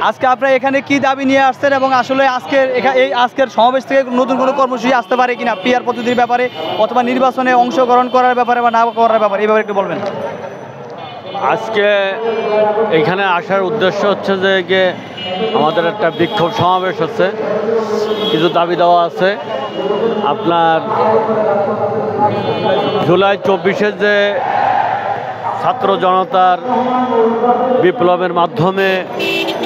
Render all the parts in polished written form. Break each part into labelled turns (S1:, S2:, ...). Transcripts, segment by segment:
S1: আজকে আপনারা এখানে কি দাবি নিয়ে আসছেন এবং আসলে আজকের সমাবেশ থেকে নতুন কোনো কর্মসূচি আসতে পারে কিনা পিআর পদ্ধতির ব্যাপারে অথবা নির্বাচনে অংশগ্রহণ করার ব্যাপারে বা না করার ব্যাপারে এই ব্যাপারে একটু বলবেন।
S2: আজকে এখানে আসার উদ্দেশ্য হচ্ছে যে আমাদের একটা বিক্ষোভ সমাবেশ হচ্ছে, কিছু দাবি দেওয়া আছে। আপনার জুলাই 24-এর যে ছাত্র জনতার বিপ্লবের মাধ্যমে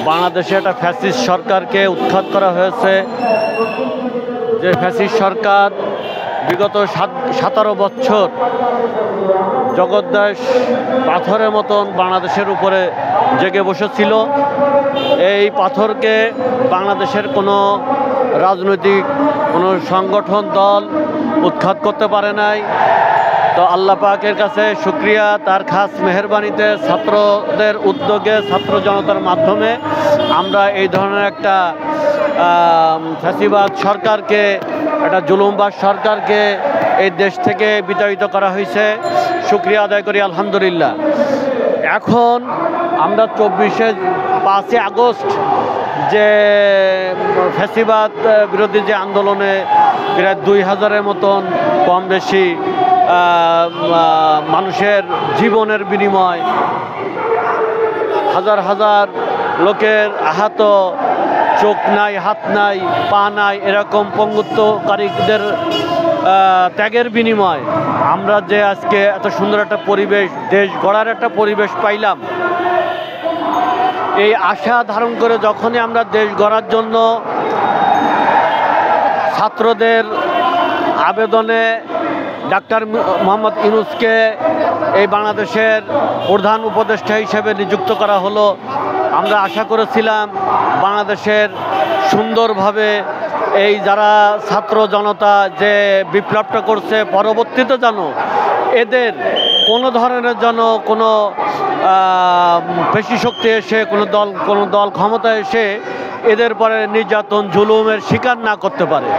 S2: বাংলাদেশে একটা ফ্যাসিস্ট সরকারকে উৎখাত করা হয়েছে, যে ফ্যাসিস্ট সরকার বিগত 17 বছর জগদ্দশ পাথরের মতন বাংলাদেশের উপরে জেগে বসেছিল। এই পাথরকে বাংলাদেশের কোনো রাজনৈতিক কোনো সংগঠন দল উৎখাত করতে পারে নাই। তো আল্লাহ পাকের কাছে শুকরিয়া, তার খাস মেহেরবানিতে ছাত্রদের উদ্যোগে ছাত্র জনতার মাধ্যমে আমরা এই ধরনের একটা ফ্যাসিবাদ সরকারকে, একটা জুলুমবাজ সরকারকে এই দেশ থেকে বিতাড়িত করা হয়েছে। শুকরিয়া আদায় করি আলহামদুলিল্লাহ। এখন আমরা 5 আগস্ট যে ফ্যাসিবাদ বিরোধী যে আন্দোলনে প্রায় 2000-এর মতন কম বেশি মানুষের জীবনের বিনিময়, হাজার হাজার লোকের আহত, চোখ নাই, হাত নাই, পা নাই, এরকম পঙ্গুত্বকারীদের ত্যাগের বিনিময় আমরা যে আজকে এত সুন্দর একটা পরিবেশ, দেশ গড়ার একটা পরিবেশ পাইলাম। এই আশা ধারণ করে যখনই আমরা দেশ গড়ার জন্য ছাত্রদের আবেদনে ডাক্তার মোহাম্মদ ইউনূসকে এই বাংলাদেশের প্রধান উপদেষ্টা হিসেবে নিযুক্ত করা হলো, আমরা আশা করেছিলাম বাংলাদেশের সুন্দরভাবে এই যারা ছাত্র জনতা যে বিপ্লবটা করছে পরবর্তীতে যেন এদের কোনো ধরনের যেন কোনো পেশি শক্তি এসে কোনো দল ক্ষমতায় এসে এদের পরে নির্যাতন জুলুমের শিকার না করতে পারে,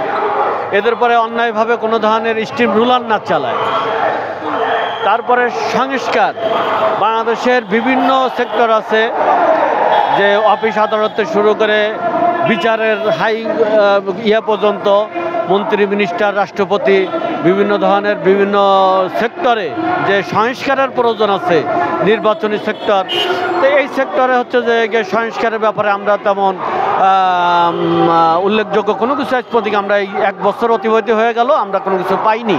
S2: এদের পরে অন্যায়ভাবে কোনো ধরনের স্টিম রুলার না চালায়। তারপরে সংস্কার, বাংলাদেশের বিভিন্ন সেক্টর আছে, যে অফিস আদালত শুরু করে বিচারের পর্যন্ত মন্ত্রী, মিনিস্টার, রাষ্ট্রপতি, বিভিন্ন ধরনের বিভিন্ন সেক্টরে যে সংস্কারের প্রয়োজন আছে, নির্বাচনী সেক্টর। তো এই সেক্টরে হচ্ছে যে সংস্কারের ব্যাপারে আমরা তেমন উল্লেখযোগ্য কোনো কিছু আজ পর্যন্ত আমরা এই 1 বছর অতিবাহিত হয়ে গেল, আমরা কোনো কিছু পাইনি।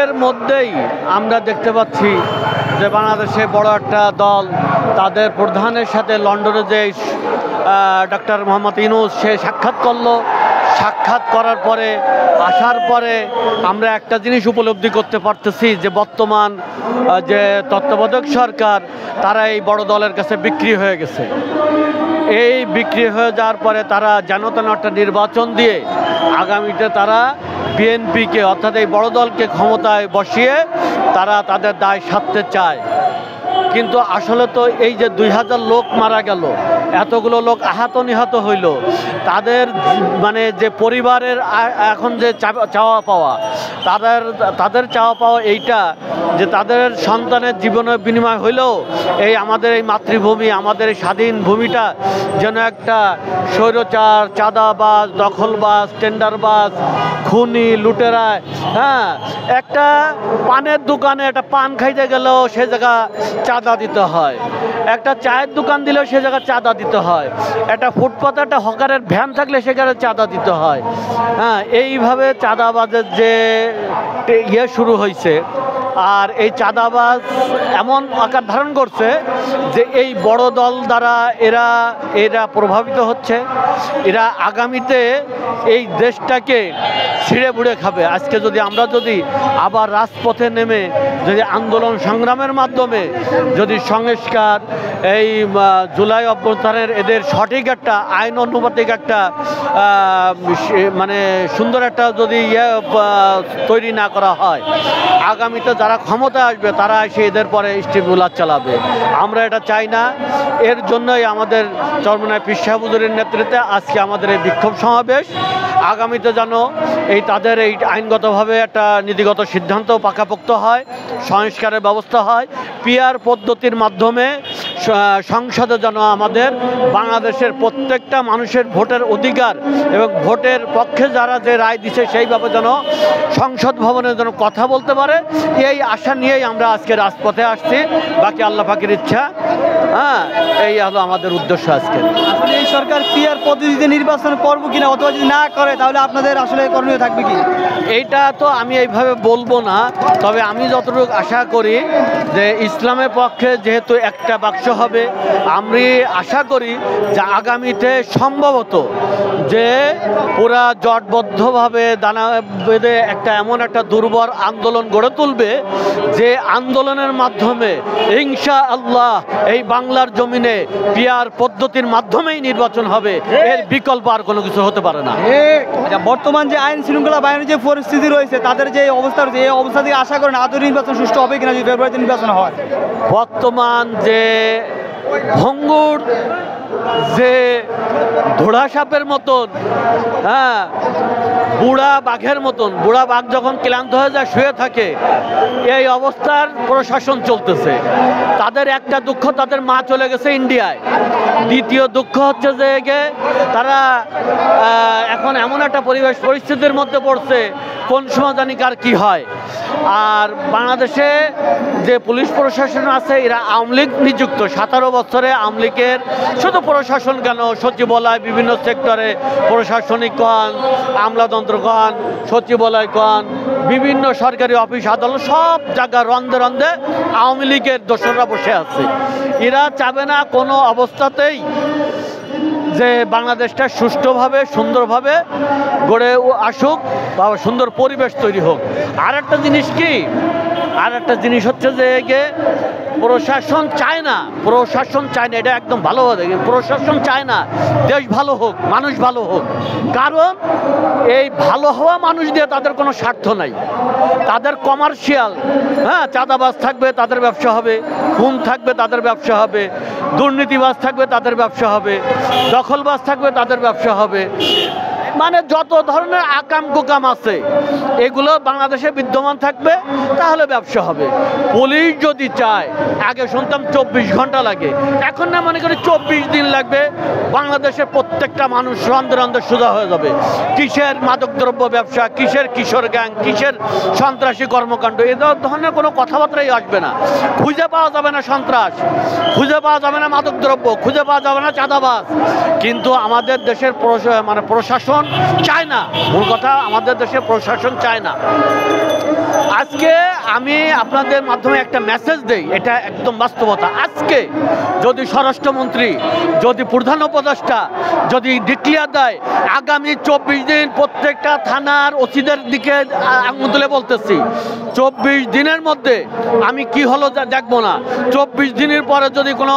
S2: এর মধ্যেই আমরা দেখতে পাচ্ছি যে বাংলাদেশে বড় একটা দল তাদের প্রধানের সাথে লন্ডনে যে ডাক্তার মোহাম্মদ ইউনূস সে সাক্ষাৎ করলো। সাক্ষাৎ করার পরে আসার পরে আমরা একটা জিনিস উপলব্ধি করতে পারতেছি যে বর্তমান যে তত্ত্বাবধায়ক সরকার তারা এই বড় দলের কাছে বিক্রি হয়ে গেছে। এই বিক্রি হয়ে যাওয়ার পরে তারা যেন তেন একটা নির্বাচন দিয়ে আগামীতে তারা বিএনপিকে অর্থাৎ এই বড় দলকে ক্ষমতায় বসিয়ে তারা তাদের দায় সারতে চায়। কিন্তু আসলে তো এই যে 2000 লোক মারা গেল, এতগুলো লোক আহত নিহত হইল, তাদের মানে যে পরিবারের এখন যে চাওয়া পাওয়া, তাদের চাওয়া পাওয়া এইটা যে তাদের সন্তানের জীবনের বিনিময় হইলেও এই আমাদের এই মাতৃভূমি, আমাদের এই স্বাধীন ভূমিটা যেন একটা স্বৈরচার, চাঁদাবাজ, দখলবাজ, টেন্ডারবাজ, খুনি, লুটেরা, হ্যাঁ, একটা পানের দোকানে একটা পান খাইতে গেলেও সে জায়গা চাঁদা দিতে হয়, একটা চায়ের দোকান দিলেও সে জায়গায় চাঁদা দিতে হয়, একটা ফুটপাতে একটা হকারের ভ্যান থাকলে সেখানে চাঁদা দিতে হয়। হ্যাঁ, এইভাবে চাঁদাবাজের যে শুরু হয়েছে। আর এই চাঁদাবাজ এমন আকার ধারণ করছে যে এই বড় দল দ্বারা এরা প্রভাবিত হচ্ছে। এরা আগামীতে এই দেশটাকে ছিঁড়ে বুড়ে খাবে। আজকে আমরা যদি আবার রাজপথে নেমে যদি আন্দোলন সংগ্রামের মাধ্যমে যদি সংস্কার, এই জুলাই অভ্যুত্থানের এদের সঠিক একটা আইন অনুপাতিক একটা মানে সুন্দর একটা যদি তৈরি না করা হয়, আগামীতে যারা ক্ষমতা আসবে তারা এসে এদের পরে স্টিম রুলার চালাবে। আমরা এটা চাই না। এর জন্যই আমাদের চরমনাই পীর সাহেব হুজুরের নেতৃত্বে আজকে আমাদের এই বিক্ষোভ সমাবেশ। আগামীতে যেন তাদের এই আইনগতভাবে একটা নীতিগত সিদ্ধান্ত পাকাপোক্ত হয়, সংস্কারের ব্যবস্থা হয়, পিআর পদ্ধতির মাধ্যমে সংসদে যেন আমাদের বাংলাদেশের প্রত্যেকটা মানুষের ভোটের অধিকার এবং ভোটের পক্ষে যারা যে রায় দিচ্ছে সেইভাবে যেন সংসদ ভবনে যেন কথা বলতে পারে, এই আশা নিয়েই আমরা আজকে রাজপথে আসছি। বাকি আল্লাহ পাকের ইচ্ছা, এই হলো আমাদের উদ্দেশ্য আজকে।
S1: আসলে এই সরকার পিআর পদ্ধতিতে নির্বাচন করবো কিনা, অথবা যদি না করে তাহলে আপনাদের আসলে করণীয় থাকবে কি?
S2: এইটা তো আমি এইভাবে বলবো না, তবে আমি যতটুকু আশা করি যে ইসলামের পক্ষে যেহেতু একটা বাক্স হবে, আমি আশা করি যে আগামীতে সম্ভবত যে পুরা জোটবদ্ধভাবে দানা বেঁধে একটা এমন একটা দুর্বল আন্দোলন গড়ে তুলবে যে আন্দোলনের মাধ্যমে ইনশাআল্লাহ এই বাংলার জমিনে পিআর পদ্ধতির মাধ্যমেই নির্বাচন হবে, এর বিকল্প আর কোনো কিছু হতে পারে না।
S1: বর্তমান যে আইন শৃঙ্খলা বাহিনীর যে পরিস্থিতি রয়েছে, তাদের যে অবস্থা রয়েছে, এই অবস্থা থেকে আশা করেন আদৌ নির্বাচন সুষ্ঠু হবে কিনা যদি ফেব্রুয়ারিতে নির্বাচন হয়?
S2: বর্তমান যে ভঙ্গুর, যে ধোড়া সাপের মতন, বুড়া বাঘের মতন, বুড়া বাঘ যখন ক্লান্ত হয়ে যায় শুয়ে থাকে, এই অবস্থার প্রশাসন চলতেছে। তাদের একটা দুঃখ, তাদের মা চলে গেছে ইন্ডিয়ায়। দ্বিতীয় দুঃখ হচ্ছে যে তারা এখন এমন একটা পরিস্থিতির মধ্যে পড়ছে, কোন সময় জানি কার কি হয়। আর বাংলাদেশে যে পুলিশ প্রশাসন আছে, এরা আওয়ামী লীগ নিযুক্ত। 17 বছরে আওয়ামী লীগের শুধু প্রশাসন কেন, সচিবালয়, বিভিন্ন সেক্টরে প্রশাসনিক কন, আমলাতন্ত্র কন, সচিবালয় কন, বিভিন্ন সরকারি অফিস আদালত, সব জায়গায় রন্ধে রন্ধে আওয়ামী লীগের দোসররা বসে আছে। এরা চাবে না কোনো অবস্থাতেই যে বাংলাদেশটা সুষ্ঠুভাবে সুন্দরভাবে গড়ে আসুক বা সুন্দর পরিবেশ তৈরি হোক। আর একটা জিনিস কি, আর একটা জিনিস হচ্ছে যে প্রশাসন চায় না, এটা একদম ভালো হবে। প্রশাসন চায় না দেশ ভালো হোক, মানুষ ভালো হোক, কারণ এই ভালো হওয়া মানুষ দিয়ে তাদের কোনো স্বার্থ নাই। তাদের কমার্শিয়াল, চাঁদাবাজ থাকবে তাদের ব্যবসা হবে, খুন থাকবে তাদের ব্যবসা হবে, দুর্নীতিবাজ থাকবে তাদের ব্যবসা হবে, দখলবাজ থাকবে তাদের ব্যবসা হবে। মানে যত ধরনের আকাম কুকাম আছে এগুলো বাংলাদেশে বিদ্যমান থাকবে, তাহলে ব্যবসা হবে। পুলিশ যদি চায়, আগে শুনতাম 24 ঘন্টা লাগে, এখন না মনে করি 24 দিন লাগবে, বাংলাদেশের প্রত্যেকটা মানুষ রন্ধে রন্ধে সোজা হয়ে যাবে। কিসের মাদকদ্রব্য ব্যবসা, কিসের কিশোর গ্যাং, কিসের সন্ত্রাসী কর্মকাণ্ড, এ ধরনের কোনো কথাবার্তাই আসবে না। খুঁজে পাওয়া যাবে না সন্ত্রাস, খুঁজে পাওয়া যাবে না মাদকদ্রব্য, খুঁজে পাওয়া যাবে না চাঁদাবাজ। কিন্তু আমাদের দেশের প্রশাসন চায় না, মূল কথা আমাদের দেশে প্রশাসন চায় না। আজকে আমি আপনাদের মাধ্যমে একটা মেসেজ দেই, এটা একদম বাস্তবতা। আজকে যদি স্বরাষ্ট্রমন্ত্রী, যদি প্রধান উপদেষ্টা যদি ডিক্লেয়ার দেয় আগামী 24 দিন প্রত্যেকটা থানার ওসিদের দিকে আঙুল তুলে বলতেছি, 24 দিনের মধ্যে আমি কি হলো দেখবো না। 24 দিনের পরে যদি কোনো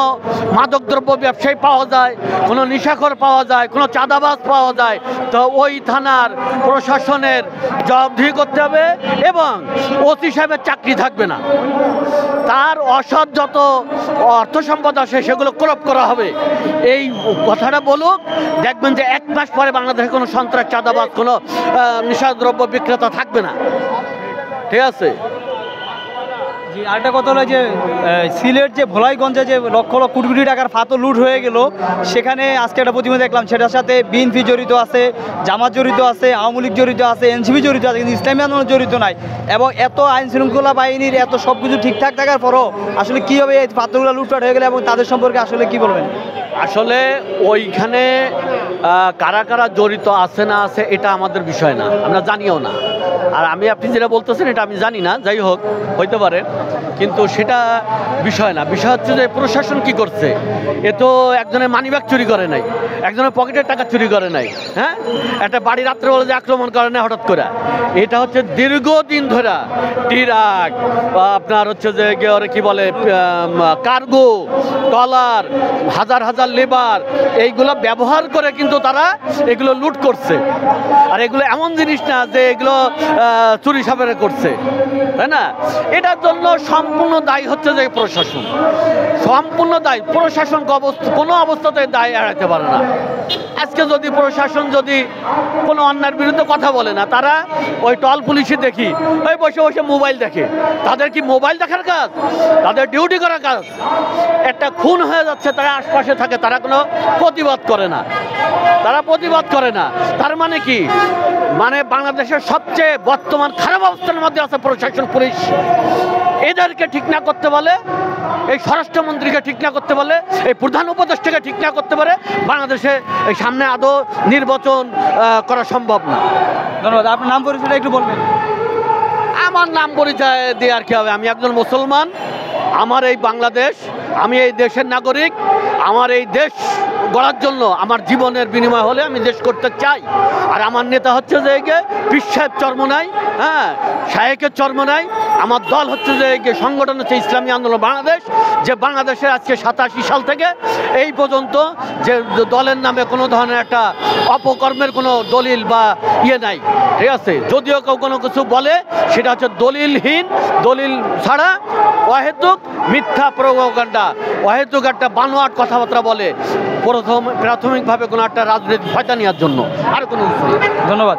S2: মাদকদ্রব্য ব্যবসায়ী পাওয়া যায়, কোনো নেশাখোর পাওয়া যায়, কোনো চাঁদাবাজ পাওয়া যায়, তো ওই থানার প্রশাসনের জবাবদিহি করতে হবে এবং ওসি সাহেবের চাকরি থাকবে না। তার অসৎ যত অর্থ সম্পদ আসে সেগুলো ক্রপ করা হবে। এই কথাটা বলুক, দেখবেন যে 1 মাস পরে বাংলাদেশে কোনো সন্ত্রাস, চাঁদাবাজ, কোনো নেশাদ্রব্য বিক্রেতা থাকবে না। ঠিক আছে।
S1: আরেকটা কথা হলো যে সিলেট যে ভোলাইগঞ্জে যে লক্ষ লক্ষ কোটি কোটি টাকার ফাতো লুট হয়ে গেল, সেখানে আজকে একটা প্রতিবেদন দেখলাম, সেটার সাথে বিএনপি জড়িত আছে, জামাত জড়িত আছে, আওয়ামী লীগ জড়িত আছে, এনসিপি জড়িত আছে, কিন্তু ইসলামী আন্দোলন জড়িত নাই। এবং এত আইন শৃঙ্খলা বাহিনীর এত সব কিছু ঠিকঠাক থাকার পরও আসলে কীভাবে এই ফাতোগুলো লুটপাট হয়ে গেলে এবং তাদের সম্পর্কে আসলে কি বলবেন?
S2: আসলে ওইখানে কারা কারা জড়িত আছে না আছে এটা আমাদের বিষয় না, আমরা জানিও না। আর আপনি যেটা বলতেছেন এটা আমি জানি না, যাই হোক হইতে পারে, কিন্তু সেটা বিষয় না। বিষয় হচ্ছে যে প্রশাসন কি করছে। এ তো একজনের মানিব্যাগ চুরি করে নাই, একজনের পকেটের টাকা চুরি করে নাই, একটা বাড়ি রাত্রে বলে যে আক্রমণ করে না হঠাৎ করে। এটা হচ্ছে দীর্ঘদিন ধরে ট্রাক, আপনার হচ্ছে যে কি বলে কার্গো ট্রলার, হাজার হাজার লেবার, এইগুলো ব্যবহার করে কিন্তু তারা এগুলো লুট করছে। আর এগুলো এমন জিনিস না যে এগুলো চুরি সাবেরে করছে, তাই না? এটার জন্য সম্পূর্ণ দায়ী হচ্ছে যে প্রশাসন, সম্পূর্ণ দায়ী। প্রশাসন কোনো অবস্থাতে দায় এড়াতে পারে না। আজকে যদি প্রশাসন যদি কোনো অন্যায়ের বিরুদ্ধে কথা বলে না, তারা ওই টল পুলিশে দেখি ওই বসে বসে মোবাইল দেখে। তাদের কি মোবাইল দেখার কাজ? তাদের ডিউটি করার কাজ। একটা খুন হয়ে যাচ্ছে, তারা আশপাশে থাকে, তারা কোনো প্রতিবাদ করে না, তারা প্রতিবাদ করে না। তার মানে কি? মানে বাংলাদেশের সবচেয়ে বর্তমান খারাপ অবস্থার মধ্যে আছে প্রশাসন, পুলিশ। এদেরকে ঠিক না করতে বলে, এই স্বরাষ্ট্রমন্ত্রীকে ঠিক না করতে বলে, এই প্রধান উপদেষ্টাকে ঠিক না করতে পারে, বাংলাদেশে এই সামনে আদৌ নির্বাচন করা সম্ভব না।
S1: ধন্যবাদ। আপনার নাম পরিচয়টা একটু বলবেন।
S2: আমার নাম পরিচয় দিয়ে আর কি হবে? আমি একজন মুসলমান, আমার এই বাংলাদেশ, আমি এই দেশের নাগরিক। আমার এই দেশ গড়ার জন্য আমার জীবনের বিনিময় হলে আমি দেশ করতে চাই। আর আমার নেতা হচ্ছে যে পীর সাহেব চরমোনাই, হ্যাঁ, শায়েকের চরমোনাই। আমার দল হচ্ছে যে সংগঠন হচ্ছে ইসলামী আন্দোলন বাংলাদেশ, যে বাংলাদেশের আজকে 87 সাল থেকে এই পর্যন্ত যে দলের নামে কোনো ধরনের একটা অপকর্মের কোনো দলিল বা ইয়ে নাই, ঠিক আছে? যদিও কেউ কোনো কিছু বলে সেটা হচ্ছে দলিলহীন, দলিল ছাড়া অহেতুক মিথ্যা প্রোপাগান্ডা, অহেতুক একটা বানোয়াট কথাবার্তা বলে প্রাথমিকভাবে কোনো একটা রাজনৈতিক ফায়দা নেওয়ার জন্য, আর কোনো কিছু।
S1: ধন্যবাদ।